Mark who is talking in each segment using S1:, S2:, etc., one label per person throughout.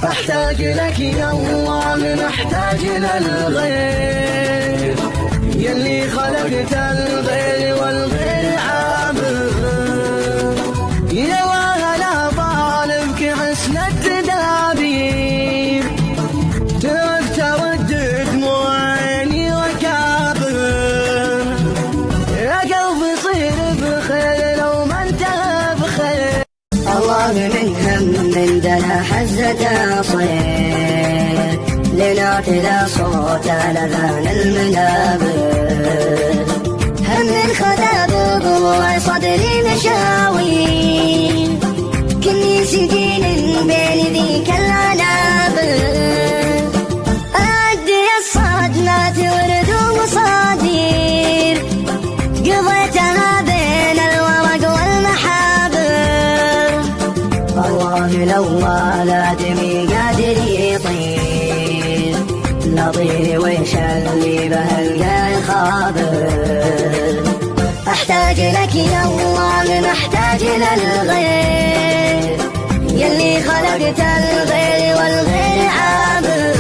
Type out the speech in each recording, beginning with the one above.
S1: احتاج لك يا الله، محتاج للغير، يلي خلقت الغير والغير عابر. يا وهلا طالبك حسن التدابير، تركت ودك مو عيني وكابر. يا قلبي صير بخير لو ما انت بخير.
S2: الله من هم من دنا حزة صير، لنعتدى صوت لذان المنابر. هم الخذا بضلوع صدري مشاوير، كني سجين بين ذيك العنابر. أعدي الصدمات ورد ومصادير، قضيتها بين الورق والمحابر. والله لو ما لادمي قادر يطير، لطير ويش اللي بهالقى خابر. احتاج لك يا الله، محتاج للغير، يلي خلقت الغير والغير عابر.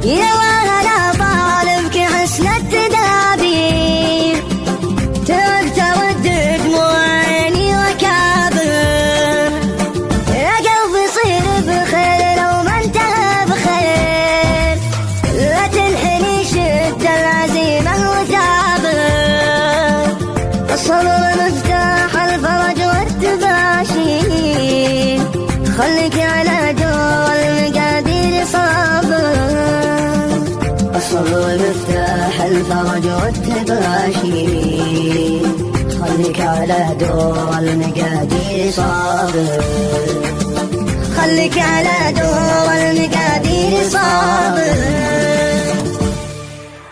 S2: يا وهلا طالبك حسن التدابير، تركت ودك مو عيني وكابر. يا قلبي صير بخير لو ما انت بخير، لا تنحني شد العزيمة وتعبر. الصبر مفتاح الفرج والتباشي، خليك على دور المقادير صابر. الصبر مفتاح الفرج والتباشي، خليك على دور المقادير صابر. خليك على دور المقادير